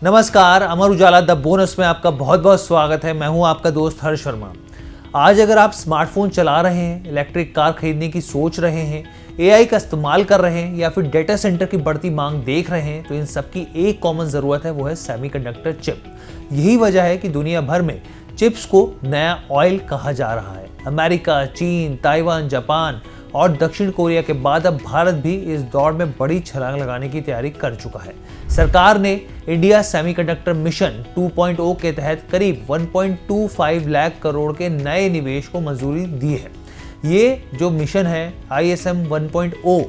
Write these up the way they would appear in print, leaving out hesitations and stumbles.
नमस्कार, Amar Ujala the bonus में आपका बहुत बहुत स्वागत है। मैं हूं आपका दोस्त हर्ष शर्मा। आज अगर आप स्मार्टफोन चला रहे हैं, इलेक्ट्रिक कार खरीदने की सोच रहे हैं, एआई का इस्तेमाल कर रहे हैं या फिर डेटा सेंटर की बढ़ती मांग देख रहे हैं, तो इन सबकी एक कॉमन ज़रूरत है, वो है सेमीकंडक्टर चिप। यही वजह है कि दुनिया भर में चिप्स को नया ऑयल कहा जा रहा है। अमेरिका, चीन, ताइवान, जापान और दक्षिण कोरिया के बाद अब भारत भी इस दौड़ में बड़ी छलांग लगाने की तैयारी कर चुका है। सरकार ने इंडिया सेमीकंडक्टर मिशन 2.0 के तहत करीब 1.25 लाख करोड़ के नए निवेश को मंजूरी दी है। ये जो मिशन है ISM 1.0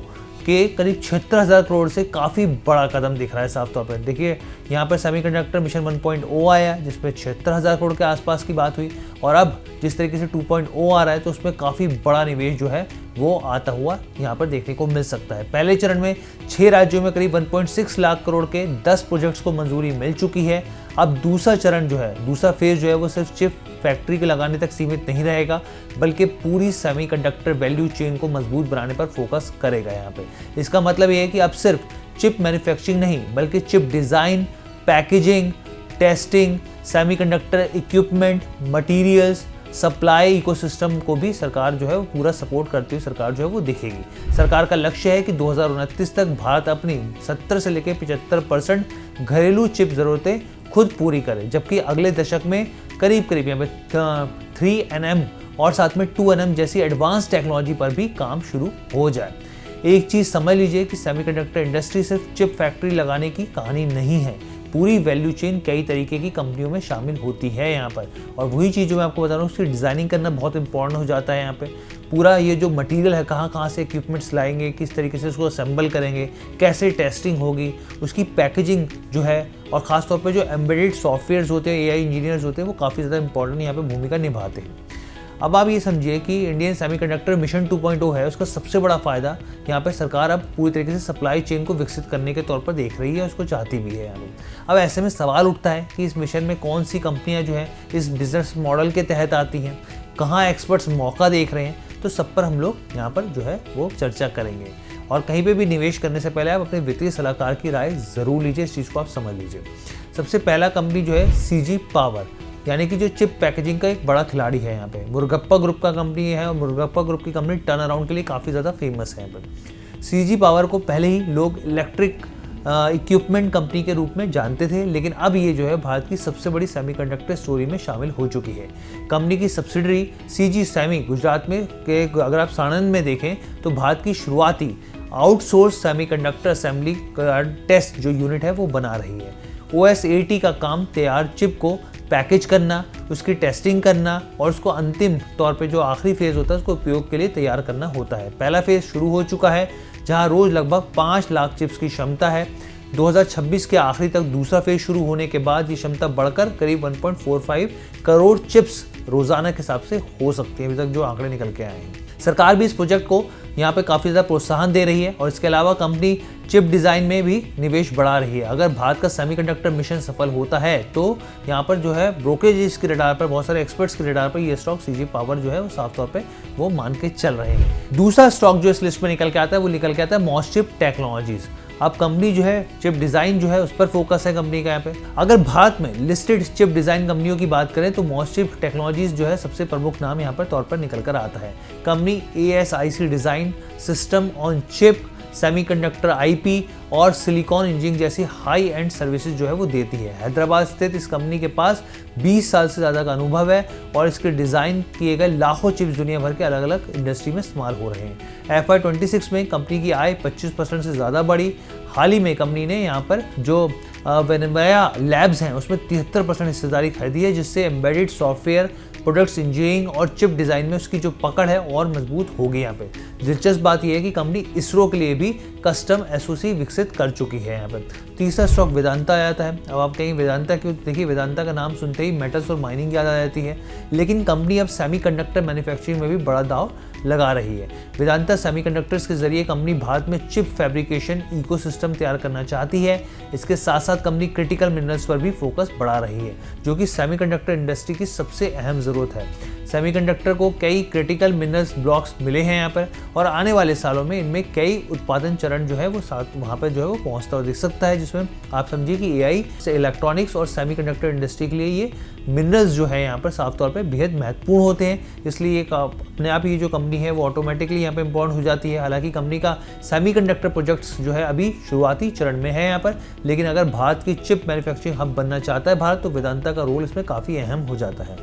के करीब 76,000 करोड़ से काफ़ी बड़ा कदम दिख रहा है साफ तौर पर। देखिए, यहाँ पर सेमीकंडक्टर मिशन 1.0 आया जिसमें 76,000 करोड़ के आसपास की बात हुई, और अब जिस तरीके से 2.0 आ रहा है तो उसमें काफ़ी बड़ा निवेश जो है वो आता हुआ यहाँ पर देखने को मिल सकता है। पहले चरण में 6 राज्यों में करीब 1.6 लाख करोड़ के 10 प्रोजेक्ट्स को मंजूरी मिल चुकी है। अब दूसरा चरण जो है, दूसरा फेज जो है, वो सिर्फ चिप फैक्ट्री के लगाने तक सीमित नहीं रहेगा, बल्कि पूरी सेमीकंडक्टर वैल्यू चेन को मजबूत बनाने पर फोकस करेगा। यहाँ पे इसका मतलब ये है कि अब सिर्फ चिप मैन्युफैक्चरिंग नहीं, बल्कि chip design, packaging, testing, semiconductor equipment, materials, supply ecosystem को भी सरकार जो है वो पूरा सपोर्ट करती हुई सरकार जो है वो दिखेगी। सरकार का लक्ष्य है कि 2029 तक भारत अपनी 70 से लेकर 75% घरेलू चिप ज़रूरतें खुद पूरी करे, जबकि अगले दशक में करीब यहाँ पे 3nm और साथ में 2nm जैसी एडवांस टेक्नोलॉजी पर भी काम शुरू हो जाए। एक चीज़ समझ लीजिए कि सेमीकंडक्टर इंडस्ट्री सिर्फ चिप फैक्ट्री लगाने की कहानी नहीं है, पूरी वैल्यू चेन कई तरीके की कंपनियों में शामिल होती है यहाँ पर। और वही चीज़ जो मैं आपको बता रहा हूँ, उसकी डिज़ाइनिंग करना बहुत इंपॉर्टेंट हो जाता है यहाँ पे। पूरा ये जो मटेरियल है, कहाँ से इक्विपमेंट्स लाएंगे, किस तरीके से उसको असेंबल करेंगे, कैसे टेस्टिंग होगी, उसकी पैकेजिंग जो है, और ख़ास तौर पे जो एम्बेडेड सॉफ्टवेयर्स होते हैं, AI इंजीनियर्स होते हैं, वो काफ़ी ज़्यादा इंपॉर्टेंट यहाँ पे भूमिका निभाते हैं। अब आप ये समझिए कि इंडियन सेमीकंडक्टर मिशन 2.0 है, उसका सबसे बड़ा फ़ायदा यहाँ पे सरकार अब पूरी तरीके से सप्लाई चेन को विकसित करने के तौर पर देख रही है, उसको चाहती भी है यहाँ पे। अब ऐसे में सवाल उठता है कि इस मिशन में कौन सी कंपनियाँ जो हैं इस बिजनेस मॉडल के तहत आती हैं, कहाँ एक्सपर्ट्स मौका देख रहे हैं, तो सब पर हम लोग यहाँ पर जो है वो चर्चा करेंगे। और कहीं पे भी निवेश करने से पहले आप अपने वित्तीय सलाहकार की राय ज़रूर लीजिए, इस चीज़ को आप समझ लीजिए। सबसे पहला कंपनी जो है CG पावर, यानी कि जो चिप पैकेजिंग का एक बड़ा खिलाड़ी है यहाँ पे। मुरगप्पा ग्रुप का कंपनी है, और मुरगप्पा ग्रुप की कंपनी टर्न अराउंड के लिए काफ़ी ज़्यादा फेमस है यहाँ पे। CG पावर को पहले ही लोग इलेक्ट्रिक इक्विपमेंट कंपनी के रूप में जानते थे, लेकिन अब ये जो है भारत की सबसे बड़ी सेमीकंडक्टर स्टोरी में शामिल हो चुकी है। कंपनी की सब्सिडरी CG सेमी गुजरात में अगर आप साणंद में देखें तो भारत की शुरुआती आउटसोर्स सेमीकंडक्टर असेंबली टेस्ट जो यूनिट है वो बना रही है। OS80 का काम तैयार चिप को पैकेज करना, उसकी टेस्टिंग करना और उसको अंतिम तौर पे जो आखिरी फेज़ होता है उसको उपयोग के लिए तैयार करना होता है। पहला फेज़ शुरू हो चुका है, जहां रोज़ लगभग 5 लाख चिप्स की क्षमता है। 2026 के आखिरी तक दूसरा फेज़ शुरू होने के बाद ये क्षमता बढ़कर करीब 1.45 करोड़ चिप्स रोज़ाना के हिसाब से हो सकती है, अभी तक जो आंकड़े निकल के आए हैं। सरकार भी इस प्रोजेक्ट को यहाँ पे काफ़ी ज़्यादा प्रोत्साहन दे रही है, और इसके अलावा कंपनी चिप डिज़ाइन में भी निवेश बढ़ा रही है। अगर भारत का सेमीकंडक्टर मिशन सफल होता है तो यहाँ पर जो है ब्रोकरेज के रडार पर, बहुत सारे एक्सपर्ट्स के रडार पर ये स्टॉक CG पावर जो है वो साफ तौर पे वो मान के चल रहे हैं। दूसरा स्टॉक जो इस लिस्ट में निकल के आता है वो निकल के आता है मॉसचिप टेक्नोलॉजीज़। अब कंपनी जो है चिप डिज़ाइन जो है उस पर फोकस है कंपनी का यहाँ पे। अगर भारत में लिस्टेड चिप डिज़ाइन कंपनियों की बात करें तो मॉसचिप टेक्नोलॉजीज़ जो है सबसे प्रमुख नाम यहाँ पर तौर पर निकल कर आता है। Company ASIC design, system on chip, semiconductor IP और सिलिकॉन इंजीनियरिंग जैसी हाई एंड सर्विसेज जो है वो देती है। हैदराबाद स्थित इस कंपनी के पास 20 साल से ज़्यादा का अनुभव है, और इसके डिज़ाइन किए गए लाखों चिप्स दुनिया भर के अलग अलग इंडस्ट्री में इस्तेमाल हो रहे हैं। FY 26 में कंपनी की आय 25% से ज़्यादा बढ़ी। हाल ही में कंपनी ने यहाँ पर जो वेनेमाया लैब्स हैं उसमें 73% हिस्सेदारी खरीदी है, जिससे एम्बेडेड सॉफ्टवेयर, प्रोडक्ट्स इंजीनियरिंग और चिप डिज़ाइन में उसकी जो पकड़ है और मजबूत होगी। यहाँ पे दिलचस्प बात यह है कि कंपनी इसरो के लिए भी कस्टम SoC विकसित कर चुकी है। यहाँ पर तीसरा स्टॉक वेदांता आ जाता है। अब आप कहेंगे वेदांता क्यों? देखिए, वेदांता का नाम सुनते ही मेटल्स और माइनिंग याद आ जाती है, लेकिन कंपनी अब सेमीकंडक्टर मैन्युफैक्चरिंग में भी बड़ा दाव लगा रही है। वेदांता सेमीकंडक्टर्स के जरिए कंपनी भारत में चिप फैब्रिकेशन इकोसिस्टम तैयार करना चाहती है। इसके साथ साथ कंपनी क्रिटिकल मिनरल्स पर भी फोकस बढ़ा रही है, जो कि सेमीकंडक्टर इंडस्ट्री की सबसे अहम ज़रूरत है। सेमीकंडक्टर को कई क्रिटिकल मिनरल्स ब्लॉक्स मिले हैं यहाँ पर, और आने वाले सालों में इनमें कई उत्पादन चरण जो है वो साथ वहाँ पर जो है वो पहुँचता हुआ दिख सकता है, जिसमें आप समझिए कि एआई से इलेक्ट्रॉनिक्स और सेमीकंडक्टर इंडस्ट्री के लिए ये मिनरल्स जो है यहाँ पर साफ तौर पे बेहद महत्वपूर्ण होते हैं। इसलिए अपने आप ये जो कंपनी है वो ऑटोमेटिकली यहाँ पे इम्पोर्टेंट हो जाती है। हालांकि कंपनी का सेमीकंडक्टर प्रोजेक्ट्स जो है अभी शुरुआती चरण में है यहाँ पर, लेकिन अगर भारत की चिप मैन्युफैक्चरिंग हब बनना चाहता है भारत, तो वेदांता का रोल इसमें काफ़ी अहम हो जाता है।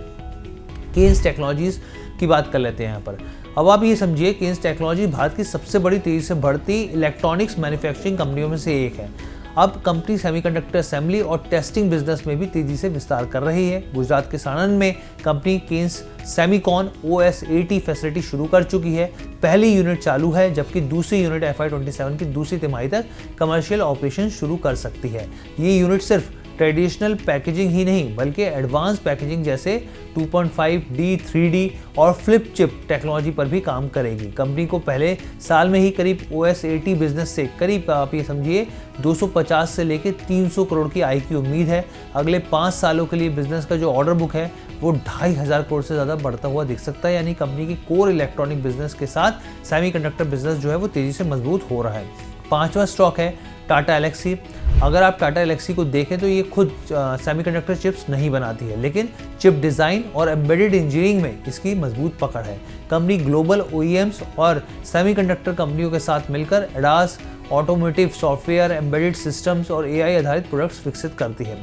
केन्स टेक्नोलॉजीज की बात कर लेते हैं यहाँ पर। अब आप ये समझिए केन्स टेक्नोलॉजी भारत की सबसे बड़ी तेजी से बढ़ती इलेक्ट्रॉनिक्स मैन्युफैक्चरिंग कंपनियों में से एक है। अब कंपनी सेमीकंडक्टर असेंबली और टेस्टिंग बिजनेस में भी तेजी से विस्तार कर रही है। गुजरात के सानंद में company Kaynes semicon OSAT facility शुरू कर चुकी है। पहली यूनिट चालू है, जबकि दूसरी यूनिट FY27 की दूसरी तिमाही तक कमर्शियल ऑपरेशन शुरू कर सकती है। ये यूनिट सिर्फ ट्रेडिशनल पैकेजिंग ही नहीं बल्कि एडवांस पैकेजिंग जैसे 2.5D 3D और फ्लिप चिप टेक्नोलॉजी पर भी काम करेगी। कंपनी को पहले साल में ही करीब OSAT बिजनेस से करीब आप ये समझिए 250 से लेकर 300 करोड़ की आय की उम्मीद है। अगले 5 सालों के लिए बिजनेस का जो ऑर्डर बुक है वो 2500 करोड़ से ज़्यादा बढ़ता हुआ दिख सकता है। यानी कंपनी की कोर इलेक्ट्रॉनिक बिजनेस के साथ सेमीकंडक्टर बिजनेस जो है वो तेज़ी से मजबूत हो रहा है। 5वां स्टॉक है टाटा एलेक्सी। अगर आप टाटा एलेक्सी को देखें तो ये खुद सेमीकंडक्टर चिप्स नहीं बनाती है, लेकिन चिप डिज़ाइन और एम्बेडेड इंजीनियरिंग में इसकी मजबूत पकड़ है। कंपनी ग्लोबल OEMs और सेमीकंडक्टर कंपनियों के साथ मिलकर ADAS, automotive software, embedded systems और AI आधारित प्रोडक्ट्स विकसित करती है।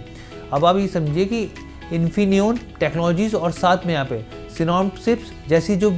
अब आप ये समझिए कि इन्फिनियन टेक्नोलॉजीज और साथ में यहाँ पे सिनॉप्सिस जैसी जो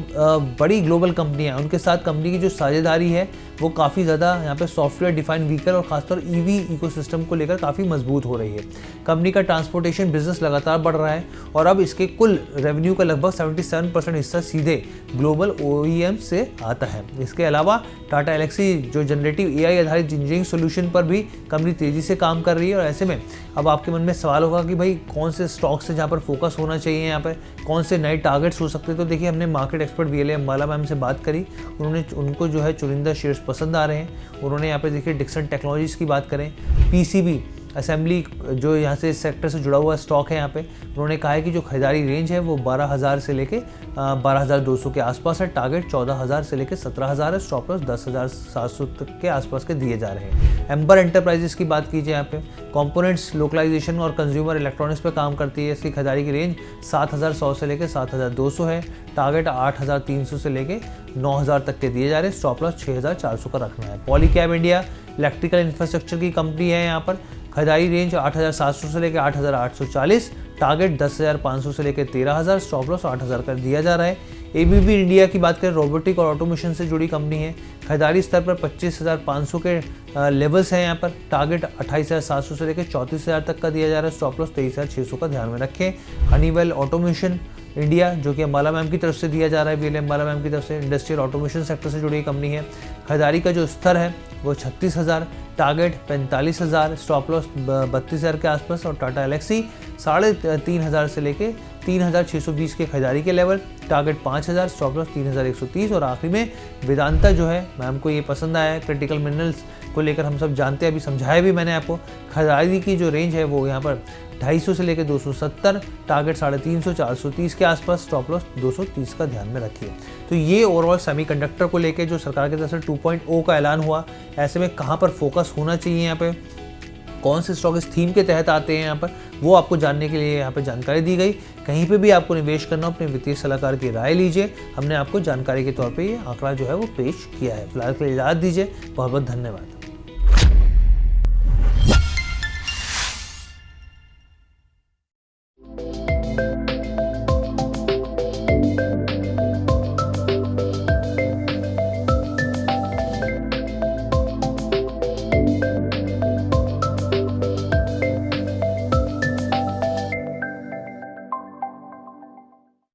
बड़ी ग्लोबल कंपनियां हैं उनके साथ कंपनी की जो साझेदारी है वो काफ़ी ज़्यादा यहाँ पे सॉफ्टवेयर डिफाइंड व्हीकल और खासतौर EV इकोसिस्टम को लेकर काफ़ी मजबूत हो रही है। कंपनी का ट्रांसपोर्टेशन बिजनेस लगातार बढ़ रहा है और अब इसके कुल रेवेन्यू का लगभग 77% हिस्सा सीधे ग्लोबल OEM से आता है। इसके अलावा टाटा एलेक्सी जो जनरेटिव AI आधारित इंजीनियरिंग सोल्यूशन पर भी कंपनी तेज़ी से काम कर रही है। और ऐसे में अब आपके मन में सवाल होगा कि भाई कौन से स्टॉक्स से जहाँ पर फोकस होना चाहिए, यहाँ पर कौन से नए टारगेट्स हो सकते हैं। तो देखिए हमने market expert VLA Ambala ma'am से बात करी, उनको जो है चुनिंदा शेयर्स पसंद आ रहे हैं। उन्होंने यहाँ पे देखिए डिक्सन टेक्नोलॉजीज़ की बात करें, PCB असेंबली जो यहाँ से इस सेक्टर से जुड़ा हुआ स्टॉक है, यहाँ पे उन्होंने कहा है कि जो खरीदारी रेंज है वो 12,000 से लेके 12,200 के आसपास है। टारगेट 14,000 से लेके 17,000 है। स्टॉप लॉस 10,700 तक के आसपास के दिए जा रहे हैं। एम्बर एंटरप्राइजेस की बात कीजिए, यहाँ पे कंपोनेंट्स लोकलाइजेशन और कंज्यूमर इलेक्ट्रॉनिक्स पे काम करती है। इसकी खरीदारी की रेंज 7,100 से लेकर 7,200 है। टारगेट 8,300 से लेके 9,000 तक के दिए जा रहे हैं। स्टॉप लॉस 6,400 का रखना है। पॉलीकैब इंडिया इलेक्ट्रिकल इंफ्रास्ट्रक्चर की कंपनी है। यहाँ पर खरीदारी रेंज 8,700 से लेकर 8,840, टारगेट 10,500 से लेकर 13,000, स्टॉप लॉस 8,000 कर दिया जा रहा है। ABB इंडिया की बात करें, रोबोटिक और ऑटोमेशन से जुड़ी कंपनी है। खरीदारी स्तर पर 25,500 के लेवल्स हैं यहाँ पर। टारगेट 28,700 से लेकर 34,000 तक का दिया जा रहा है। स्टॉप लॉस 23,600 का ध्यान में रखें। हनीवेल ऑटोमेशन इंडिया जो कि अंबाला मैम की तरफ से दिया जा रहा है, VLA अंबाला मैम की तरफ से, इंडस्ट्रियल ऑटोमेशन सेक्टर से जुड़ी कंपनी है। खरीदारी का जो स्तर है वो 36,000, टारगेट 45,000, स्टॉप लॉस 32,000 के आसपास। और टाटा एलेक्सी 3,500 से लेके 3,620 के खरीदारी के लेवल, टारगेट 5,000, स्टॉप लॉस 3,130। और आखिरी में वेदांता जो है मैम को ये पसंद आया है, क्रिटिकल मिनरल्स को लेकर हम सब जानते हैं, अभी समझाया भी मैंने आपको। खरीदारी की जो रेंज है वो यहाँ पर 250 से लेकर 270, टारगेट 350, 430 के आसपास, स्टॉप लॉस 230 का ध्यान में रखिए। तो ये ओवरऑल सेमीकंडक्टर को लेकर जो सरकार की तरफ से 2.0 का ऐलान हुआ, ऐसे में कहाँ पर फोकस होना चाहिए, यहाँ पे कौन से स्टॉक इस थीम के तहत आते हैं, यहाँ पर वो आपको जानने के लिए यहाँ पर जानकारी दी गई। कहीं पे भी आपको निवेश करना हो अपने वित्तीय सलाहकार की राय लीजिए। हमने आपको जानकारी के तौर पे ये आंकड़ा जो है वो पेश किया है। फिलहाल के लिए इजाज़त दीजिए। बहुत बहुत धन्यवाद।